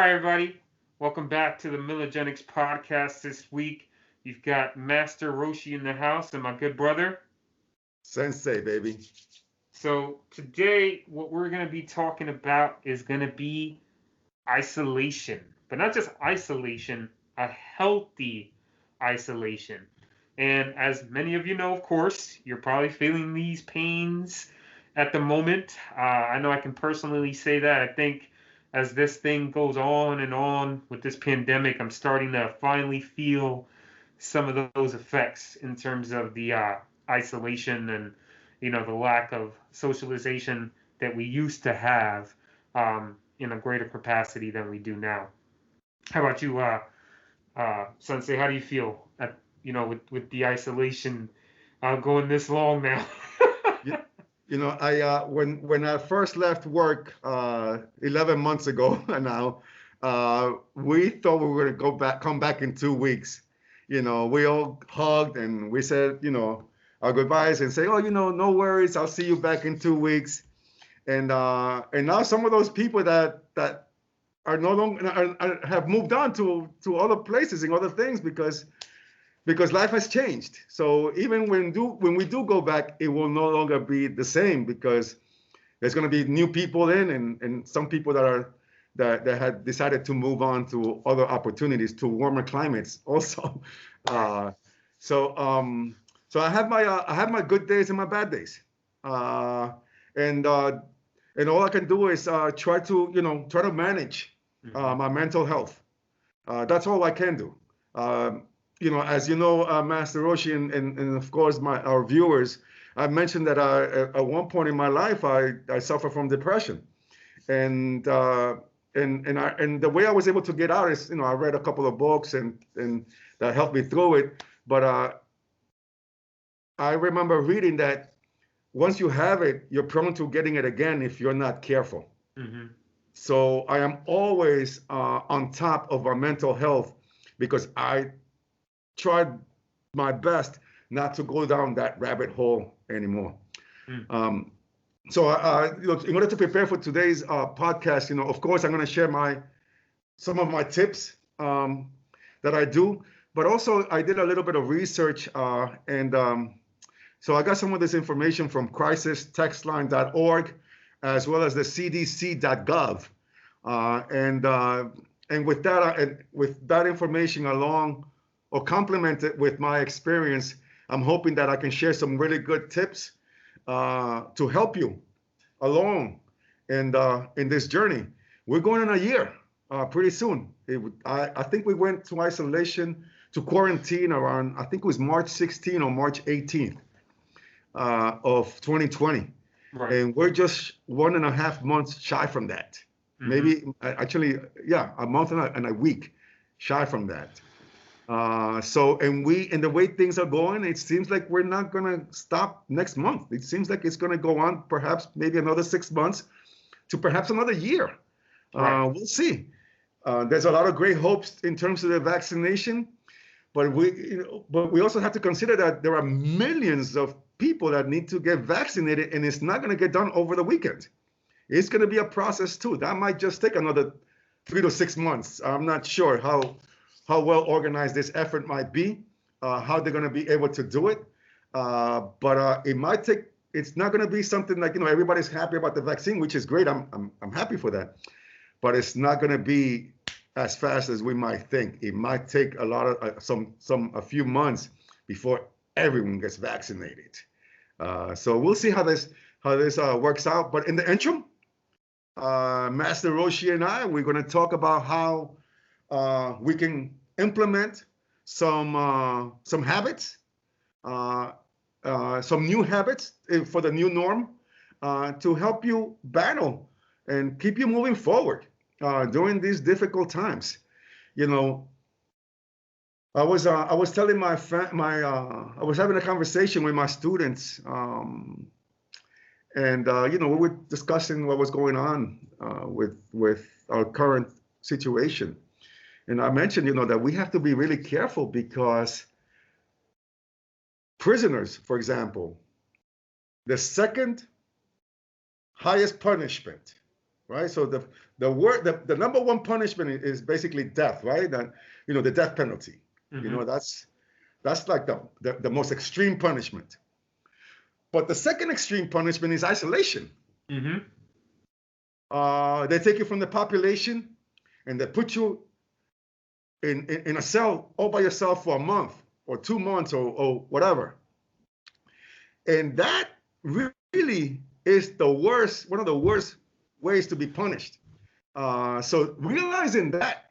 Hi, everybody. Welcome back to the Milligenics podcast this week. You've got Master Roshi in the house and my good brother. Sensei, baby. So, today, what we're going to be talking about is going to be isolation, but not just isolation, a healthy isolation. And as many of you know, of course, you're probably feeling these pains at the moment. I know I can personally say that. I think as this thing goes on and on with this pandemic, I'm starting to finally feel some of those effects in terms of the isolation and the lack of socialization that we used to have in a greater capacity than we do now. How about you, Sensei? How do you feel with the isolation going this long now? You, I when I first left work 11 months ago now, we thought we were going to come back in 2 weeks. We all hugged and we said, our goodbyes and say, oh, no worries, I'll see you back in 2 weeks. And now some of those people that are no longer have moved on to other places and other things because life has changed. So even when we do go back, it will no longer be the same because there's going to be new people in and some people that had decided to move on to other opportunities, to warmer climates also. Uh, so I have my good days and my bad days, and all I can do is try to manage my mental health. That's all I can do. As you know, Master Roshi, and of course our viewers, I mentioned that at one point in my life I suffer from depression, and the way I was able to get out is I read a couple of books and that helped me through it. But I remember reading that once you have it, you're prone to getting it again if you're not careful. Mm-hmm. So I am always on top of our mental health because I tried my best not to go down that rabbit hole anymore. Mm. So look, in order to prepare for today's podcast, of course, I'm going to share some of my tips that I do, but also I did a little bit of research, and so I got some of this information from crisistextline.org as well as the cdc.gov, and with that information along or complemented with my experience, I'm hoping that I can share some really good tips to help you along in this journey. We're going on a year pretty soon. I think we went to isolation, to quarantine around, I think it was March 16 or March 18th of 2020. Right. And we're just 1.5 months shy from that. Mm-hmm. Maybe actually, yeah, a month and a week shy from that. And the way things are going, it seems like we're not going to stop next month. It seems like it's going to go on perhaps maybe another 6 months to perhaps another year. Right. We'll see. There's a lot of great hopes in terms of the vaccination, but we also have to consider that there are millions of people that need to get vaccinated, and it's not going to get done over the weekend. It's going to be a process too. That might just take another 3 to 6 months. I'm not sure how well organized this effort might be, how they're going to be able to do it. But it might take. It's not going to be something like everybody's happy about the vaccine, which is great. I'm happy for that. But it's not going to be as fast as we might think. It might take a lot of a few months before everyone gets vaccinated. So we'll see how this works out. But in the interim, Master Roshi and we're going to talk about how we can implement some habits, some new habits for the new norm to help you battle and keep you moving forward during these difficult times. I was telling I was having a conversation with my students, and we were discussing what was going on with our current situation. And I mentioned, that we have to be really careful because prisoners, for example, the second highest punishment right? So the number one punishment is basically death, right? That, the death penalty. Mm-hmm. That's like the most extreme punishment. But the second extreme punishment is isolation. Mm-hmm. They take you from the population and they put you in a cell all by yourself for a month or 2 months or whatever. And that really is one of the worst ways to be punished. So realizing that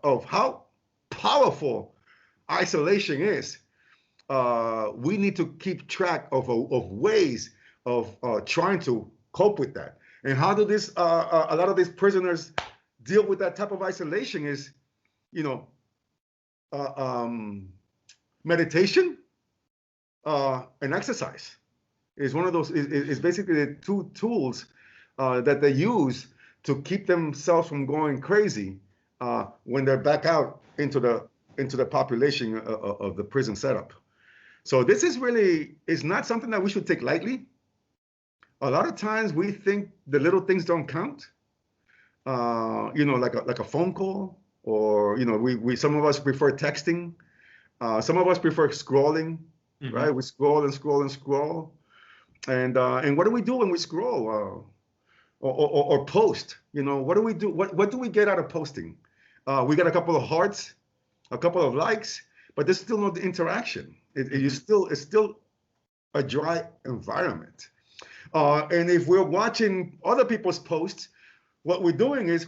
of how powerful isolation is, we need to keep track of ways of trying to cope with that. And how do a lot of these prisoners deal with that type of isolation is, you know, uh, um, meditation and exercise is one of those, is basically the two tools that they use to keep themselves from going crazy when they're back out into the population of the prison setup. So this is not something that we should take lightly. A lot of times we think the little things don't count. Like a phone call, or we some of us prefer texting. Some of us prefer scrolling, Mm-hmm. right? We scroll and scroll and scroll. And what do we do when we scroll or post? What do we do? What do we get out of posting? We get a couple of hearts, a couple of likes, but there's still no interaction. It's still a dry environment. And if we're watching other people's posts, what we're doing is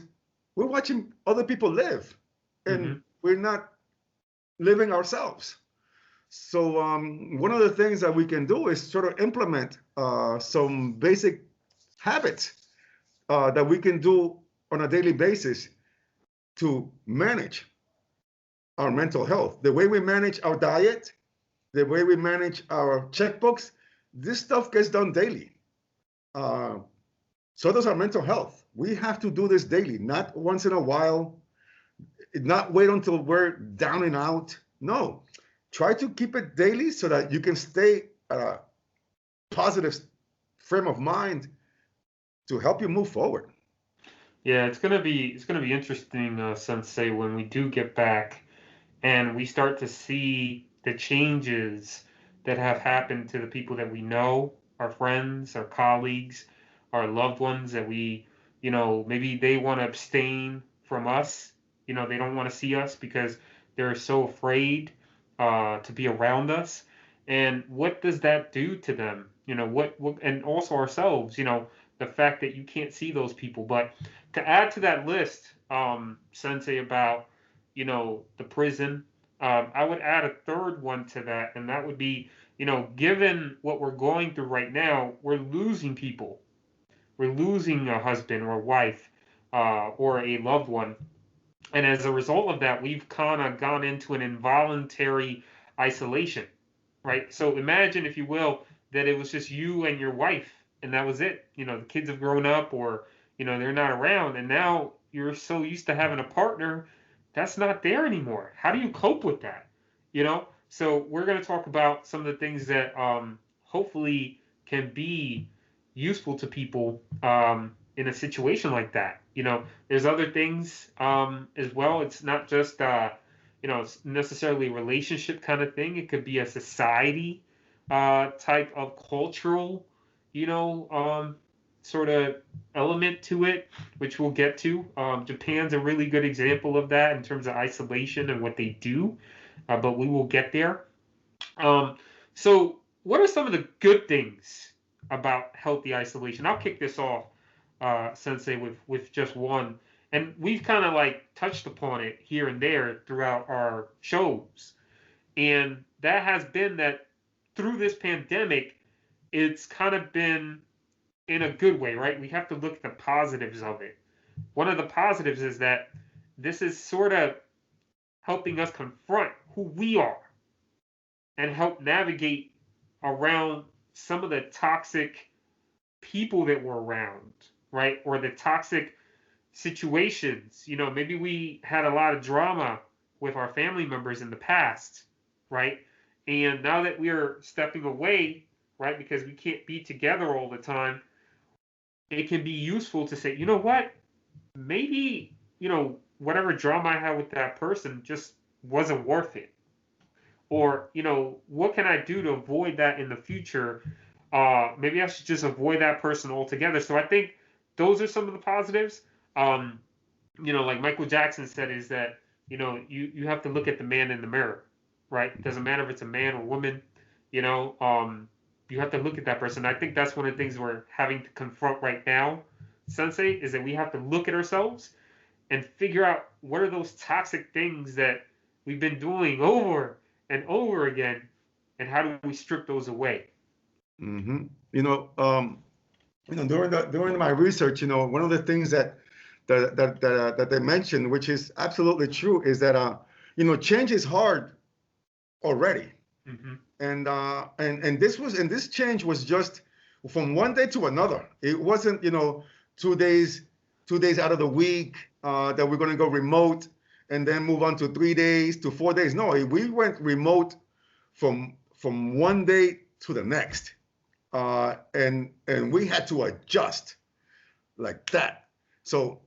we're watching other people live, Mm-hmm. and we're not living ourselves. So one of the things that we can do is sort of implement some basic habits that we can do on a daily basis to manage our mental health. The way we manage our diet, the way we manage our checkbooks, this stuff gets done daily. Uh, so does our mental health. We have to do this daily, not once in a while, not wait until we're down and out. No, try to keep it daily so that you can stay at a positive frame of mind to help you move forward. Yeah, it's gonna be interesting, Sensei, when we do get back and we start to see the changes that have happened to the people that we know, our friends, our colleagues, our loved ones that maybe they want to abstain from us. They don't want to see us because they're so afraid to be around us. And what does that do to them? And also ourselves, the fact that you can't see those people. But to add to that list, Sensei, about, the prison, I would add a third one to that, and that would be, given what we're going through right now, we're losing people. We're losing a husband or a wife or a loved one. And as a result of that, we've kind of gone into an involuntary isolation, right? So imagine, if you will, that it was just you and your wife, and that was it. The kids have grown up, or, they're not around, and now you're so used to having a partner that's not there anymore. How do you cope with that? So we're going to talk about some of the things that hopefully can be useful to people in a situation like that. There's other things as well. It's not just necessarily a relationship kind of thing. It could be a society type of cultural, sort of element to it, which we'll get to. Japan's a really good example of that in terms of isolation and what they do, but we will get there. Um, so, what are some of the good things about healthy isolation? I'll kick this off, Sensei, with just one. And we've kind of like touched upon it here and there throughout our shows. And that has been that through this pandemic, it's kind of been in a good way, right? We have to look at the positives of it. One of the positives is that this is sort of helping us confront who we are and help navigate around some of the toxic people that we're around, right? Or the toxic situations. Maybe we had a lot of drama with our family members in the past, right? And now that we're stepping away, right, because we can't be together all the time, it can be useful to say, you know what, maybe, whatever drama I had with that person just wasn't worth it. Or, what can I do to avoid that in the future? Maybe I should just avoid that person altogether. So I think those are some of the positives. Um, like Michael Jackson said, is that, you have to look at the man in the mirror, right? It doesn't matter if it's a man or woman, you know, um, you have to look at that person. I think that's one of the things we're having to confront right now, Sensei, is that we have to look at ourselves and figure out what are those toxic things that we've been doing over and over again, and how do we strip those away? Hmm. You know, during my research, one of the things that they mentioned, which is absolutely true, is that change is hard already, Hmm. and this change was just from one day to another. It wasn't 2 days 2 days out of the week that we're going to go remote and then move on to 3 days to 4 days. No, we went remote from one day to the next, and we had to adjust like that. So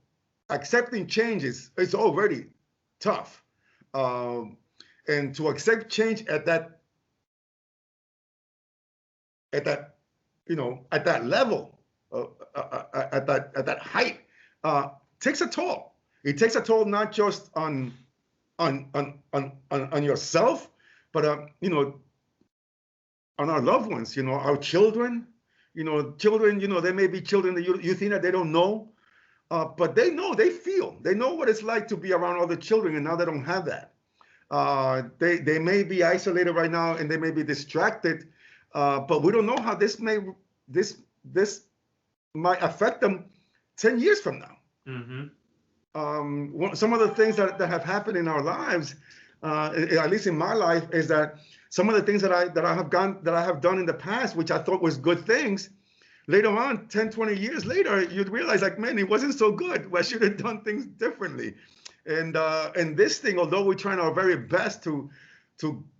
accepting changes is already tough, um, and to accept change at that at that level, at that height, uh, takes a toll. It takes a toll not just on yourself, but on our loved ones. Our children. Children. They may be children that you think that they don't know, but they know, they know what it's like to be around other children, and now they don't have that. They may be isolated right now, and they may be distracted, but we don't know how this might affect them 10 years from now. Hmm. Some of the things that have happened in our lives, at least in my life, is that some of the things that I have done in the past, which I thought was good things, later on, 10, 20 years later, you'd realize, like, man, it wasn't so good. I should have done things differently. And this thing, although we're trying our very best to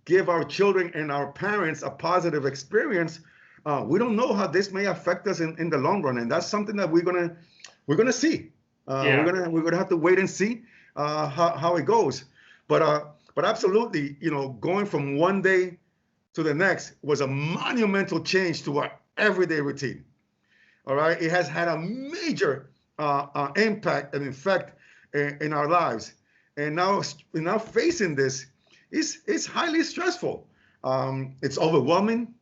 give our children and our parents a positive experience, we don't know how this may affect us in the long run, and that's something that we're gonna see. Yeah. We're gonna have to wait and see how it goes. But absolutely, going from one day to the next was a monumental change to our everyday routine. All right, it has had a major impact and effect in our lives, and now facing this is highly stressful. It's overwhelming.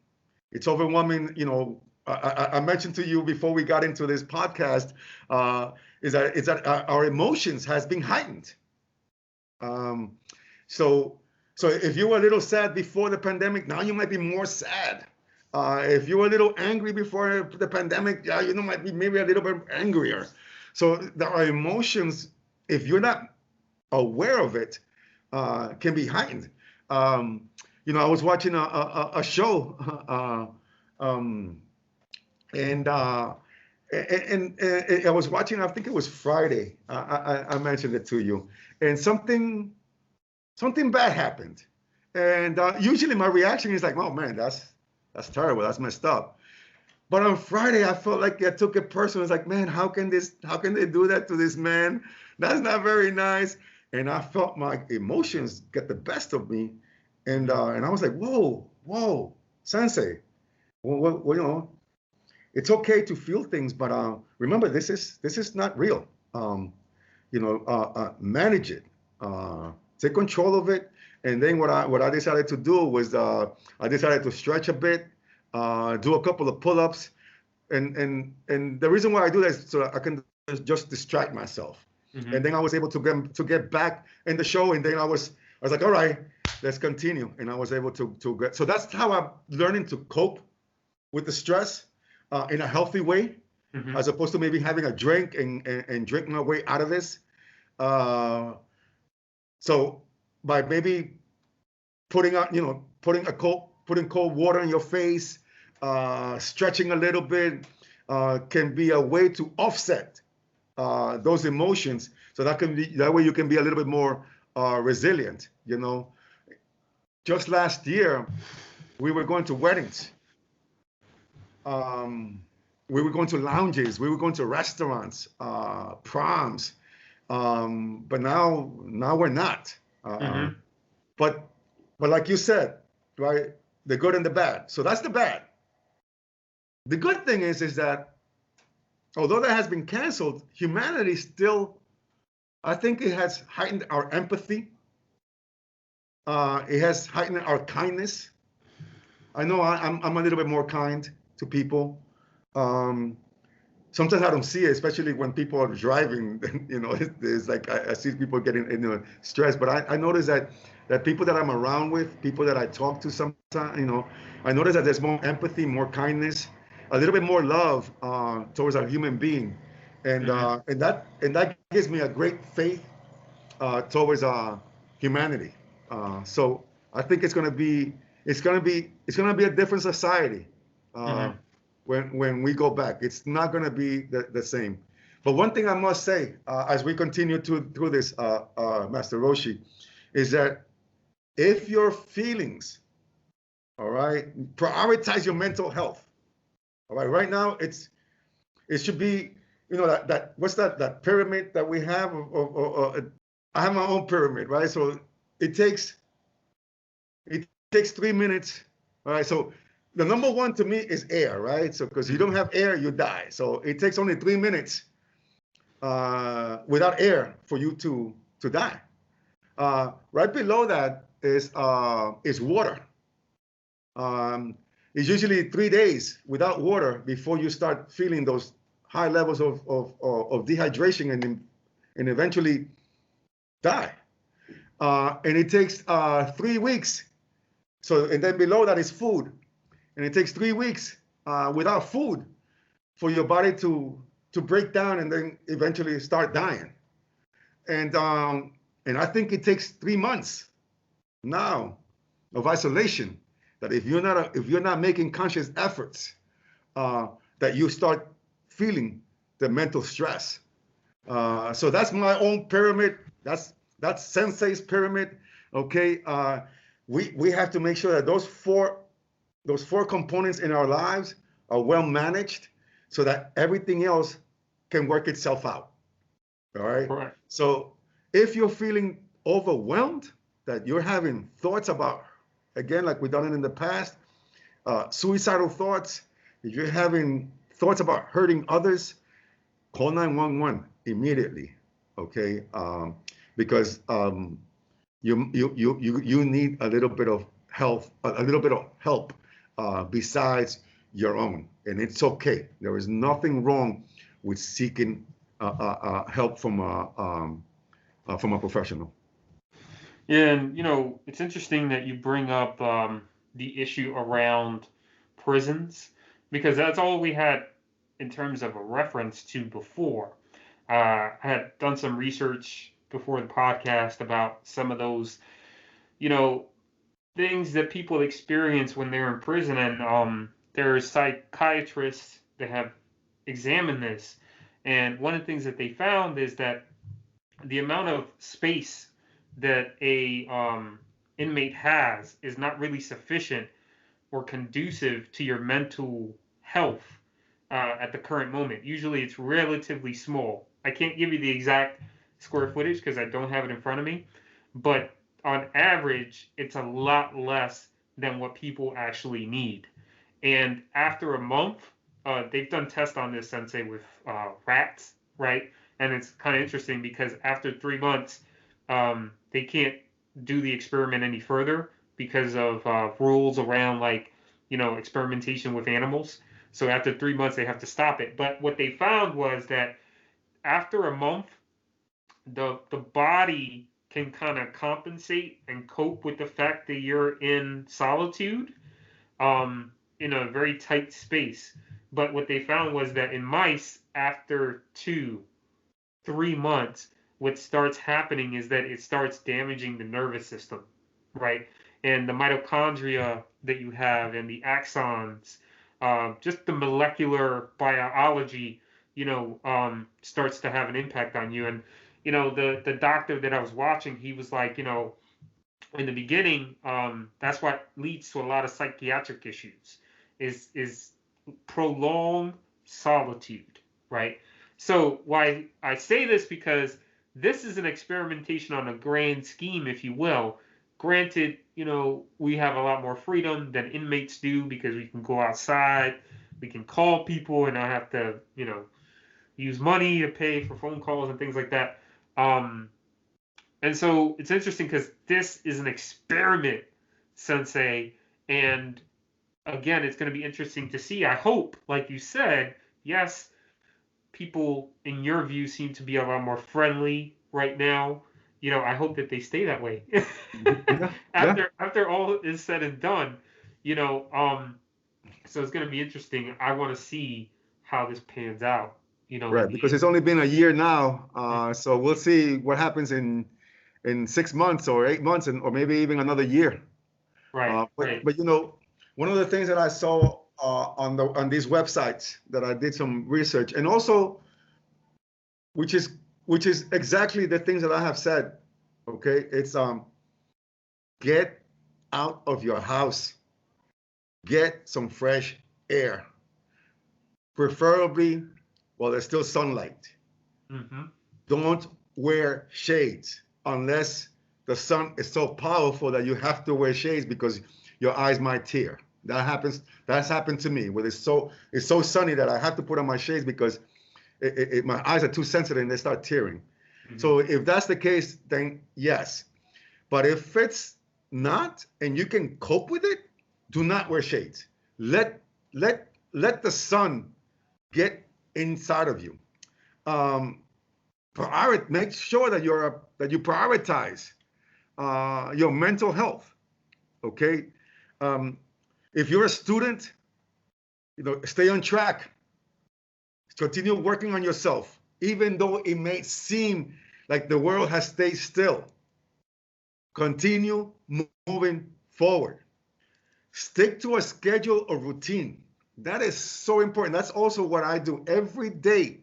It's overwhelming. I mentioned to you before we got into this podcast, is that our emotions has been heightened. Um, so so if you were a little sad before the pandemic, now you might be more sad. If you were a little angry before the pandemic, yeah, might be maybe a little bit angrier. So our emotions, if you're not aware of it, can be heightened. Um, I was watching a show, um, and I was watching. I think it was Friday. I mentioned it to you, and something bad happened, and usually my reaction is like, "Oh man, that's terrible. That's messed up." But on Friday, I felt like I took it personal. It's like, man, how can they do that to this man? That's not very nice. And I felt my emotions get the best of me, and I was like, whoa, Sensei. Well, it's okay to feel things, but remember, this is not real. Manage it, take control of it. And then what I decided to do was I decided to stretch a bit, do a couple of pull-ups, and the reason why I do that is so I can just distract myself. Hmm. And then I was able to get back in the show, and then I was like, all right, let's continue, and I was able to get. So that's how I'm learning to cope with the stress in a healthy way, Hmm. as opposed to maybe having a drink and drink my way out of this. Uh, so by maybe putting cold water in your face, stretching a little bit, can be a way to offset those emotions. So that way you can be a little bit more resilient. Just last year we were going to weddings, um, we were going to lounges, we were going to restaurants, proms, but now we're not. Mm-hmm. But like you said, right, the good and the bad. So that's the bad. The good thing is that although that has been canceled, humanity still, I think it has heightened our empathy. It has heightened our kindness. I know I'm a little bit more kind to people. Um, Sometimes I don't see it, especially when people are driving. It's like I see people getting stressed. But I notice that people that I'm around with, people that I talk to sometimes, I notice that there's more empathy, more kindness, a little bit more love towards a human being, and Mm-hmm. that gives me a great faith towards humanity. So I think it's gonna be a different society uh, Mm-hmm. when we go back. It's not gonna be the same. But one thing I must say as we continue through this, Master Roshi, is that if your feelings, all right, prioritize your mental health. All right, right now it should be, that what's that pyramid that we have I have my own pyramid, right? So it takes it takes 3 minutes. All right. So the number one to me is air, right? So because you Mm-hmm. don't have air, you die. So it takes only 3 minutes without air for you to die. Right below that is water. Um, it's usually 3 days without water before you start feeling those high levels of dehydration and eventually die. And it takes 3 weeks. So, and then below that is food. And it takes 3 weeks without food for your body to break down and then eventually start dying. And I think it takes 3 months now of isolation that if you're not making conscious efforts, uh, that you start feeling the mental stress. So that's my own pyramid. That's Sensei's pyramid. Okay, we have to make sure that those four components in our lives are well managed, so that everything else can work itself out. All right. Correct. So if you're feeling overwhelmed, that you're having thoughts about, again, like we've done it in the past, suicidal thoughts, if you're having thoughts about hurting others, call 911 immediately. Okay. Because you need a little bit of health, a little bit of help besides your own, and it's okay. There is nothing wrong with seeking help from a professional. Yeah, and it's interesting that you bring up the issue around prisons because that's all we had in terms of a reference to before. I had done some research before the podcast about some of those, you know, things that people experience when they're in prison, and there are psychiatrists that have examined this, and one of the things that they found is that the amount of space that a inmate has is not really sufficient or conducive to your mental health at the current moment. Usually it's relatively small. I can't give you the exact square footage because I don't have it in front of me, but on average, it's a lot less than what people actually need. And after a month, they've done tests on this sensei with rats, right? And it's kind of interesting because after 3 months, they can't do the experiment any further because of rules around like experimentation with animals. So after 3 months, they have to stop it. But what they found was that after a month, the body can kind of compensate and cope with the fact that you're in solitude, um, in a very tight space. But what they found was that in mice, after 3 months, what starts happening is that it starts damaging the nervous system, right? And the mitochondria that you have and the axons, just the molecular biology, starts to have an impact on you. And the doctor that I was watching, he was like, in the beginning, that's what leads to a lot of psychiatric issues, is prolonged solitude, right? So why I say this, because this is an experimentation on a grand scheme, if you will. Granted, we have a lot more freedom than inmates do because we can go outside, we can call people and not have to, use money to pay for phone calls and things like that. And so it's interesting because this is an experiment, Sensei, and again, it's going to be interesting to see. I hope, like you said, yes, people in your view seem to be a lot more friendly right now. I hope that they stay that way. Yeah, yeah. After all is said and done, so it's going to be interesting. I want to see how this pans out. In Right, the because it's only been a year now, so we'll see what happens in 6 months or 8 months, or maybe even another year. right, right. But one of the things that I saw on these websites that I did some research, and also which is exactly the things that I have said. Okay, it's get out of your house, get some fresh air, preferably while there's still sunlight. Hmm. Don't wear shades unless the sun is so powerful that you have to wear shades because your eyes might tear. That happens. That's happened to me. Where it's so sunny that I have to put on my shades because my eyes are too sensitive and they start tearing. Hmm. So if that's the case, then yes. But if it's not and you can cope with it, do not wear shades. Let the sun get inside of you. Um, Make sure that you prioritize your mental health. Okay, um, if you're a student, stay on track. Continue working on yourself, even though it may seem like the world has stayed still. Continue moving forward. Stick to a schedule or routine. That is so important. That's also what I do every day.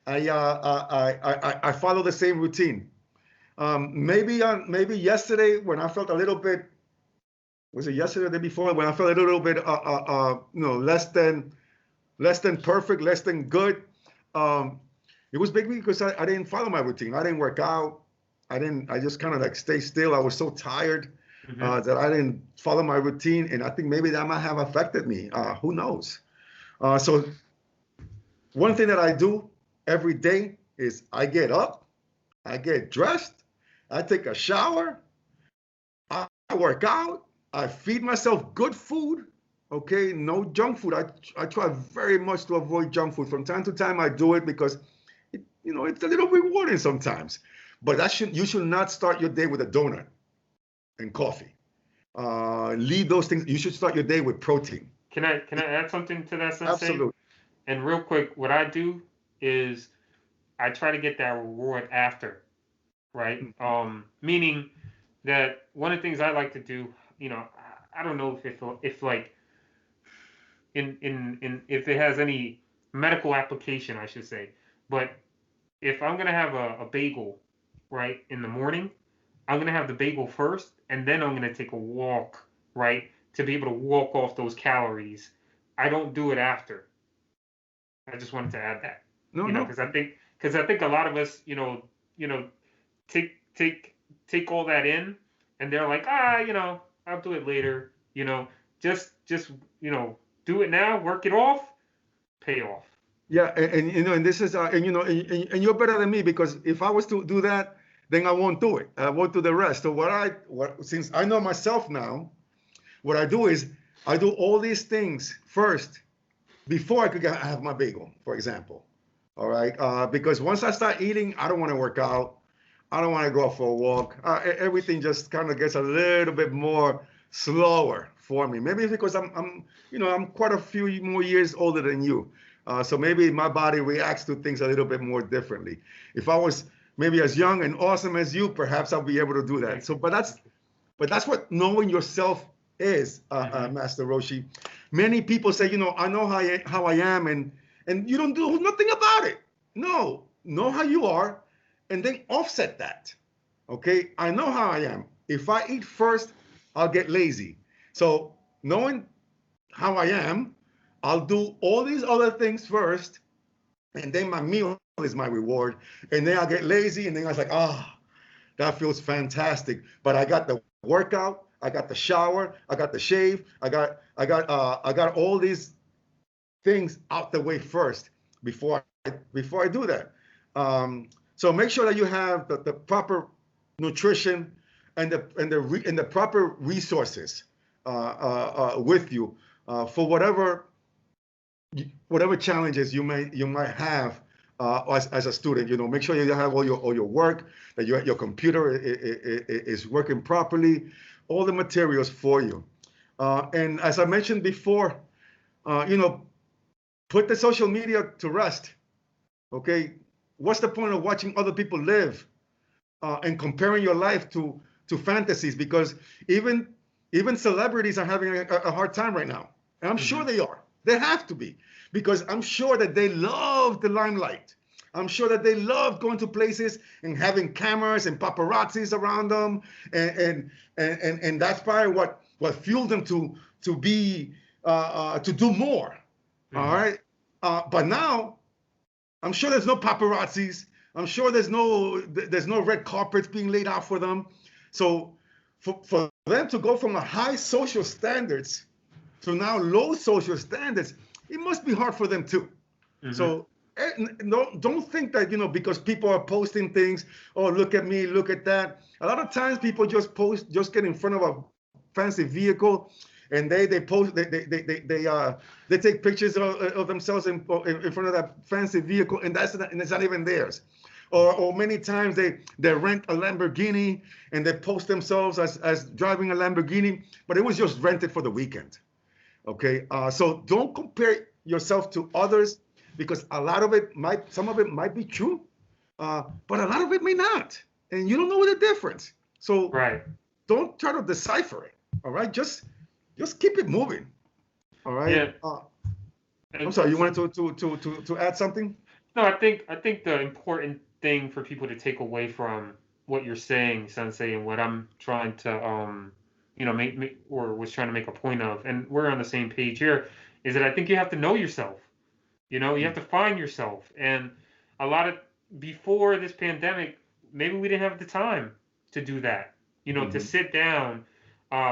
I follow the same routine. Maybe yesterday when I felt a little bit, was it yesterday or the day before, when I felt a little bit less than perfect, less than good. Um, it was big because I didn't follow my routine. I didn't work out. I just kind of like stay still. I was so tired Hmm. that I didn't follow my routine, and I think maybe that might have affected me. Who knows? So one thing that I do every day is I get up, I get dressed, I take a shower, I work out, I feed myself good food. Okay, no junk food. I try very much to avoid junk food. From time to time, I do it because it's a little rewarding sometimes. But you should not start your day with a donut and coffee. Leave those things. You should start your day with protein. Can I add something to that, Sensei? Absolutely. And real quick, what I do is I try to get that reward after, right? Meaning that one of the things I like to do, I don't know if like in if it has any medical application, I should say, but if I'm gonna have a bagel, right, in the morning, I'm gonna have the bagel first, and then I'm gonna take a walk, right, to be able to walk off those calories. I don't do it after. I just wanted to add that, No, no. because I think a lot of us, take take take all that in, and they're like, I'll do it later. Just do it now, work it off, pay off. Yeah, and this is and you're better than me because if I was to do that, then I won't do it. I won't do the rest. So since I know myself now, what I do is I do all these things first before I could have my bagel, for example. All right, because once I start eating, I don't want to work out. I don't want to go out for a walk. Everything just kind of gets a little bit more slower for me. Maybe it's because I'm quite a few more years older than you. So maybe my body reacts to things a little bit more differently. If I was maybe as young and awesome as you, perhaps I'll be able to do that. Thank So, you. Thank you. but that's what knowing yourself is, Hmm. Master Roshi. Many people say, I know how I am, and you don't do nothing about it. No, know how you are, and then offset that. Okay, I know how I am. If I eat first, I'll get lazy. So knowing how I am, I'll do all these other things first, and then my meal is my reward. And then I'll get lazy, and then I was like, that feels fantastic. But I got the workout, I got the shower, I got the shave, I got all these things out the way first before I do that. So make sure that you have the proper nutrition and the proper resources with you for whatever challenges you might have as a student. Make sure you have all your work, that your computer is working properly, all the materials for you. And as I mentioned before, put the social media to rest. Okay, what's the point of watching other people live and comparing your life to fantasies? Because even celebrities are having a hard time right now, and I'm sure they are. They have to be, because I'm sure that they love the limelight. I'm sure that they love going to places and having cameras and paparazzis around them, and that's probably what fueled them to do more. All right, but now I'm sure there's no paparazzis. I'm sure there's no red carpets being laid out for them. So for them to go from a high social standards to now low social standards, it must be hard for them too. So don't think that, because people are posting things, oh, look at me, look at that. A lot of times people just get in front of a fancy vehicle, and they take pictures of themselves in front of that fancy vehicle, and it's not even theirs. Or many times they rent a Lamborghini and they post themselves as driving a Lamborghini, but it was just rented for the weekend. Okay, so don't compare yourself to others, because some of it might be true, but a lot of it may not, and you don't know the difference. So don't try to decipher it. All right, just keep it moving. All right. Yeah. I'm sorry. You wanted to add something? No, I think the important thing for people to take away from what you're saying, Sensei, and what I'm trying to make or was trying to make a point of, and we're on the same page here, is that I think you have to know yourself. You have to find yourself. And before this pandemic, maybe we didn't have the time to do that. To sit down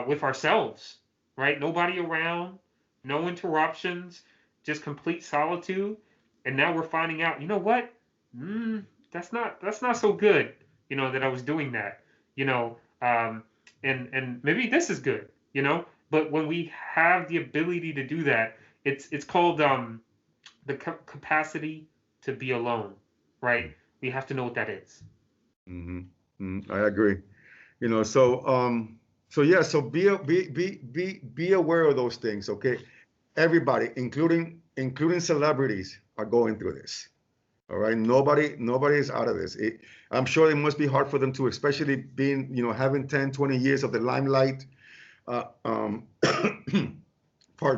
with ourselves, right? Nobody around, no interruptions, just complete solitude. And now we're finding out, you know what? That's not so good. That I was doing that. And maybe this is good. But when we have the ability to do that, it's called the capacity to be alone, right? We have to know what that is. I agree. So yeah, so be aware of those things. Okay, everybody, including celebrities, are going through this. All right, nobody is out of this. I'm sure it must be hard for them too, especially being, having 10, 20 years of the limelight. Pardon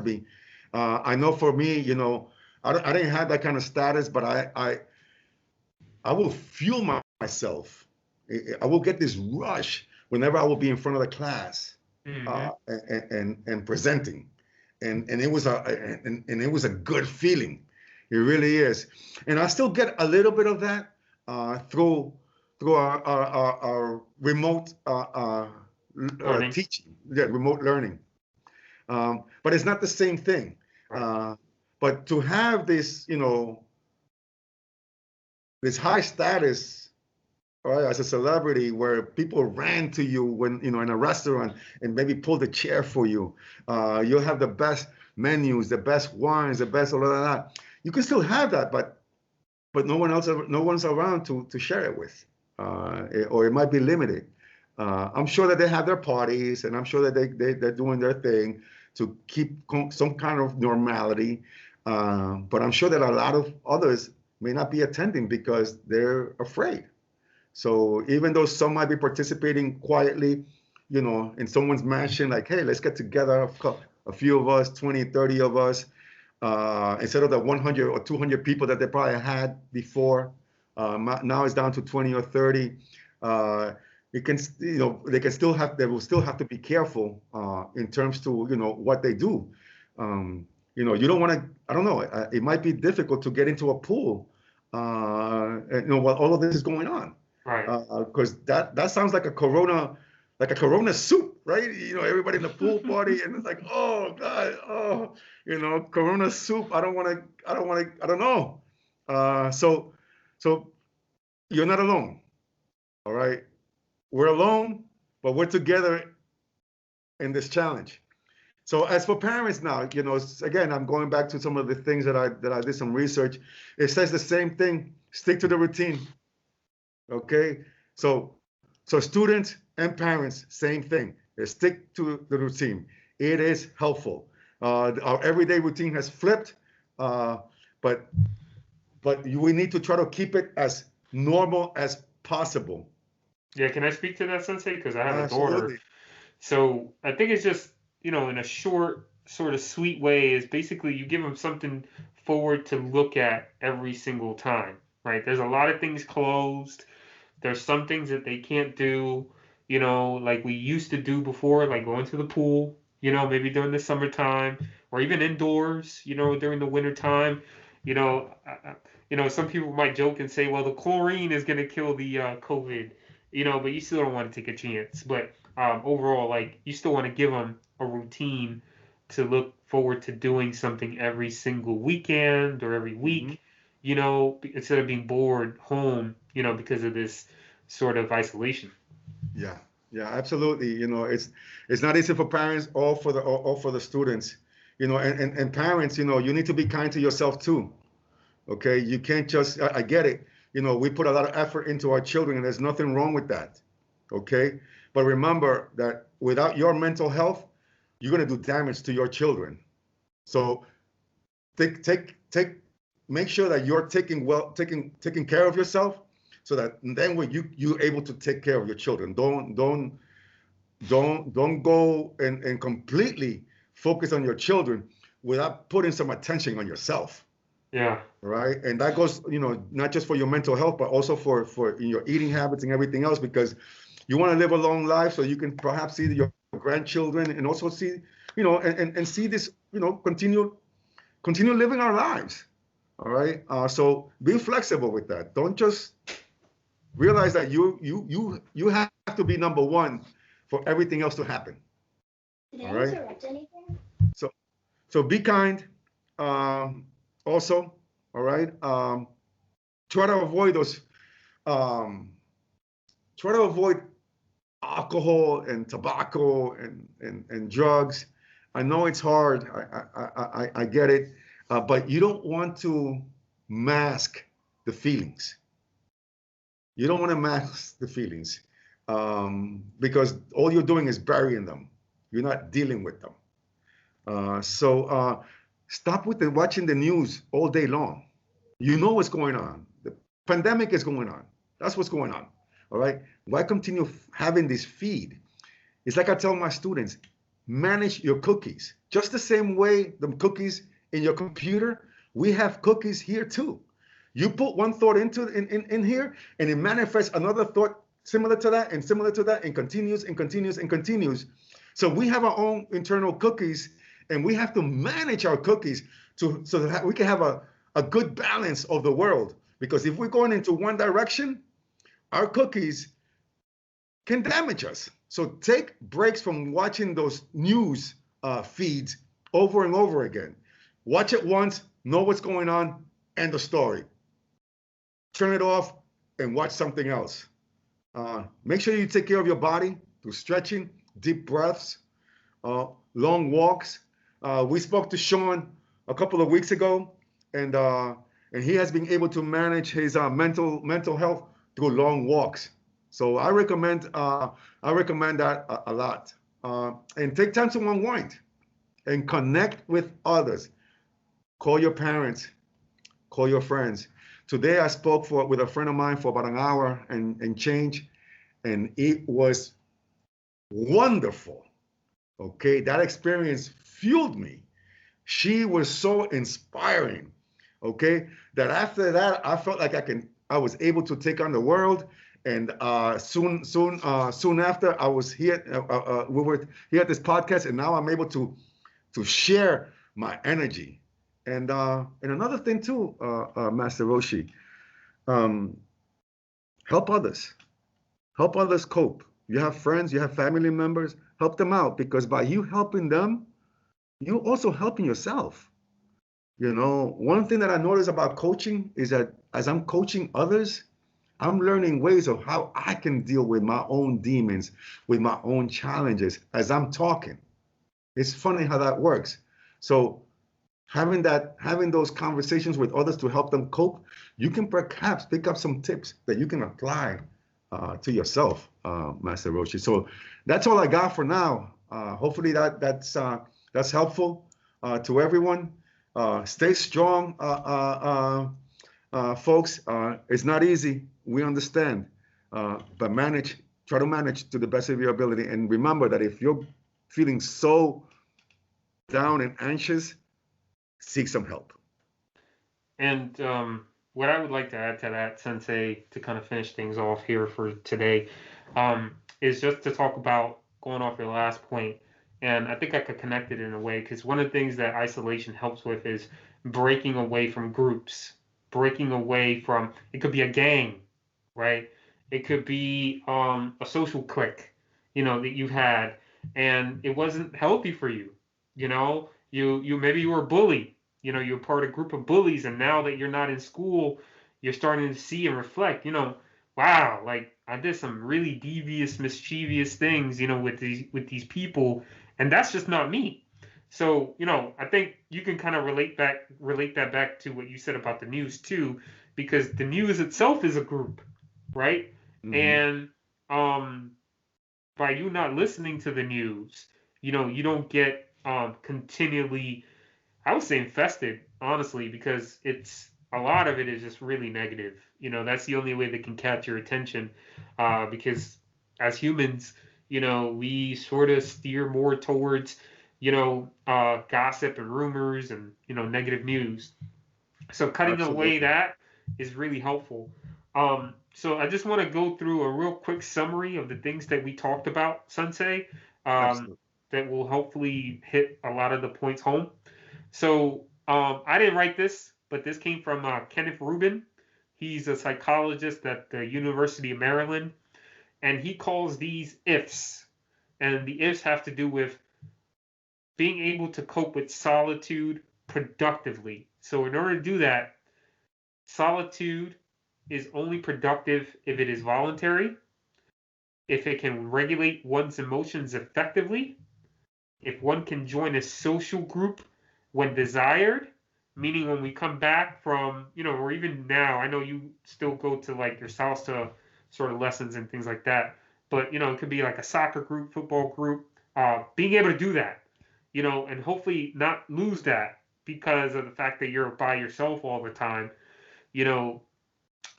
me. I know for me, I didn't have that kind of status, but I will fuel myself. I will get this rush whenever I will be in front of the class and presenting, and it was a good feeling. It really is, and I still get a little bit of that through our remote teaching, remote learning. But it's not the same thing. But to have this, this high status, right, as a celebrity, where people ran to you when, in a restaurant and maybe pulled a chair for you, you'll have the best menus, the best wines, the best all of that. You can still have that, but no one's around to share it with, or it might be limited. I'm sure that they have their parties, and I'm sure that they're doing their thing to keep some kind of normality. But I'm sure that a lot of others may not be attending because they're afraid. So even though some might be participating quietly, in someone's mansion, like, hey, let's get together, a few of us, 20, 30 of us, instead of the 100 or 200 people that they probably had before. Now it's down to 20 or 30. They will still have to be careful in terms to, what they do. You don't want to, I don't know, it might be difficult to get into a pool, while all of this is going on. Right. Because that sounds like a Corona soup, right? Everybody in the pool party, and it's like, oh God, oh, Corona soup. I don't know. So you're not alone, all right? We're alone, but we're together in this challenge. So as for parents now, again, I'm going back to some of the things that I did some research. It says the same thing. Stick to the routine. Okay. So students and parents, same thing. They stick to the routine. It is helpful. Our everyday routine has flipped, uh, but we need to try to keep it as normal as possible. Yeah, can I speak to that, Sensei? Because I have a daughter. Absolutely. So I think it's just, in a short, sort of sweet way, is basically you give them something forward to look at every single time, right? There's a lot of things closed. There's some things that they can't do, like we used to do before, like going to the pool, maybe during the summertime, or even indoors, during the winter time. Some people might joke and say, well, the chlorine is going to kill the COVID, but you still don't want to take a chance. But overall, like, you still want to give them a routine to look forward to doing something every single weekend or every Mhm. week, instead of being bored home, because of this sort of isolation. Yeah, yeah, absolutely. It's not easy for parents or for the students. And parents, you need to be kind to yourself too. Okay, you can't just. I get it. We put a lot of effort into our children, and there's nothing wrong with that. Okay, but remember that without your mental health, you're gonna do damage to your children. So take make sure that you're taking care of yourself, so that then when you're able to take care of your children. Don't go and completely focus on your children without putting some attention on yourself. Yeah. Right, and that goes, not just for your mental health, but also for your eating habits and everything else, because you want to live a long life so you can perhaps see your grandchildren, and also see, and see this, continue living our lives. All right. So be flexible with that. Don't just realize that you have to be number one for everything else to happen. Did All I right. interrupt anything? So be kind. Um, Also, all right. Try to avoid those. Um, Try to avoid alcohol and tobacco and drugs. I know it's hard. I get it, but you don't want to mask the feelings. You don't want to mask the feelings, because all you're doing is burying them. You're not dealing with them. So stop with watching the news all day long. You know what's going on. The pandemic is going on. That's what's going on. All right. Why continue having this feed? It's like I tell my students, manage your cookies. Just the same way the cookies in your computer, we have cookies here too. You put one thought in here, and it manifests another thought similar to that and similar to that, and continues and continues and continues. So we have our own internal cookies, and we have to manage our cookies so that we can have a good balance of the world. Because if we're going into one direction, our cookies can damage us. So take breaks from watching those news feeds over and over again. Watch it once, know what's going on, end the story. Turn it off and watch something else. Make sure you take care of your body through stretching, deep breaths, long walks. We spoke to Sean a couple of weeks ago, and he has been able to manage his mental health through long walks. So I recommend that a lot. And take time to unwind and connect with others. Call your parents, call your friends. Today I spoke with a friend of mine for about an hour and change, and it was wonderful. Okay, that experience fueled me. She was so inspiring. Okay, that after that I felt like I was able to take on the world. And soon after, I was here. We were here at this podcast, and now I'm able to share my energy. And another thing too, Master Roshi, um, help others. Help others cope. You have friends, you have family members, help them out, because by you helping them, you also helping yourself. One thing that I notice about coaching is that as I'm coaching others, I'm learning ways of how I can deal with my own demons, with my own challenges as I'm talking. It's funny how that works. So having those conversations with others to help them cope, you can perhaps pick up some tips that you can apply to yourself, Master Roshi. So that's all I got for now. Hopefully that's helpful to everyone. Stay strong, folks. It's not easy. We understand, but try to manage to the best of your ability. And remember that if you're feeling so down and anxious, seek some help. And what I would like to add to that, Sensei, to kind of finish things off here for today, is just to talk about going off your last point. And I think I could connect it in a way because one of the things that isolation helps with is breaking away from groups, breaking away from, it could be a gang, right? It could be a social clique, that you've had, and it wasn't healthy for you. You maybe you were bullied, you're part of a group of bullies, and now that you're not in school, you're starting to see and reflect, wow, like I did some really devious, mischievous things, with these people, and that's just not me. So, I think you can kind of relate that back to what you said about the news too, because the news itself is a group, right? Mm-hmm. And um by you not listening to the news, you don't get continually, I would say, infested, honestly, because it's a lot of it is just really negative. That's the only way they can catch your attention, because as humans, we sort of steer more towards, gossip and rumors and negative news. So cutting away Absolutely. that is really helpful. So I just want to go through a real quick summary of the things that we talked about, Sensei, um, Absolutely. that will hopefully hit a lot of the points home. So I didn't write this, but this came from Kenneth Rubin. He's a psychologist at the University of Maryland, and he calls these ifs. And the ifs have to do with being able to cope with solitude productively. So in order to do that, solitude is only productive if it is voluntary, if it can regulate one's emotions effectively, if one can join a social group when desired, meaning when we come back from, or even now, I know you still go to like your salsa sort of lessons and things like that, but, it could be like a soccer group, football group, being able to do that, and hopefully not lose that because of the fact that you're by yourself all the time, you know,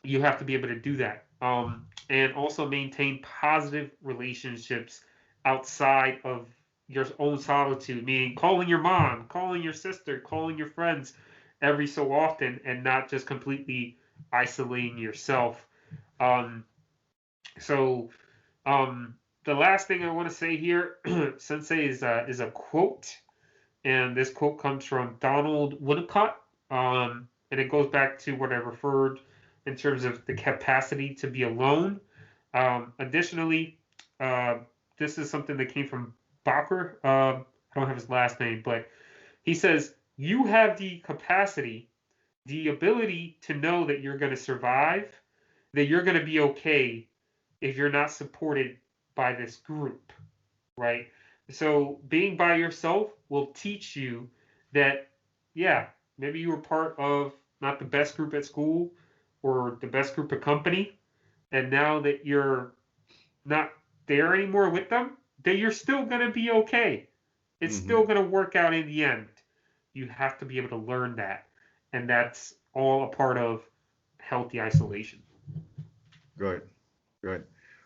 you have to be able to do that. And also maintain positive relationships outside of your own solitude, meaning calling your mom, calling your sister, calling your friends every so often, and not just completely isolating yourself. Um, so the last thing I want to say here, Sensei, is a quote, and this quote comes from Donald Winnicott, and it goes back to what I referred in terms of the capacity to be alone. Additionally, uh, this is something that came from Bacher. I don't have his last name, but he says, you have the capacity, the ability to know that you're going to survive, that you're going to be okay if you're not supported by this group, right? So being by yourself will teach you that, yeah, maybe you were part of not the best group at school or the best group of company, and now that you're not there anymore with them, that you're still going to be okay. It's Mm-hmm. still going to work out in the end. You have to be able to learn that. And that's all a part of healthy isolation. Good. Good.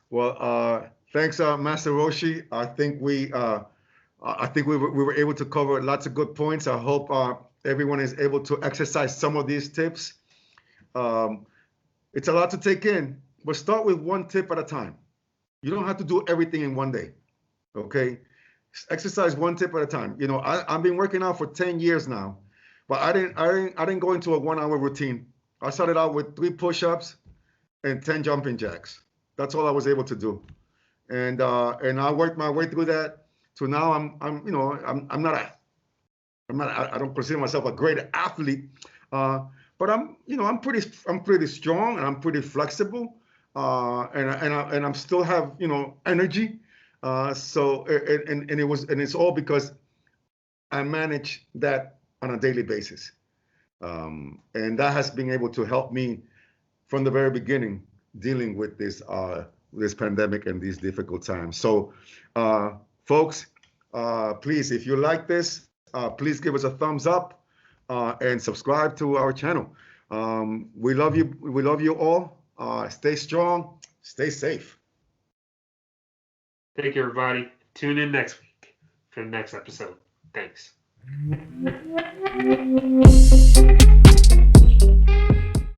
Well, thanks, Master Roshi. I think we were able to cover lots of good points. I hope everyone is able to exercise some of these tips. Um, it's a lot to take in, but start with one tip at a time. You don't have to do everything in one day. Okay. Exercise one tip at a time. I've been working out for 10 years now, but I didn't go into a 1 hour routine. I started out with 3 push-ups and 10 jumping jacks. That's all I was able to do. And I worked my way through that to now. I don't consider myself a great athlete, but I'm pretty strong and I'm pretty flexible, and I'm still have energy. It's all because I manage that on a daily basis, and that has been able to help me from the very beginning dealing with this pandemic and these difficult times. So, folks, please, if you like this, please give us a thumbs up and subscribe to our channel. We love you. We love you all. Stay strong. Stay safe. Thank you, everybody. Tune in next week for the next episode. Thanks.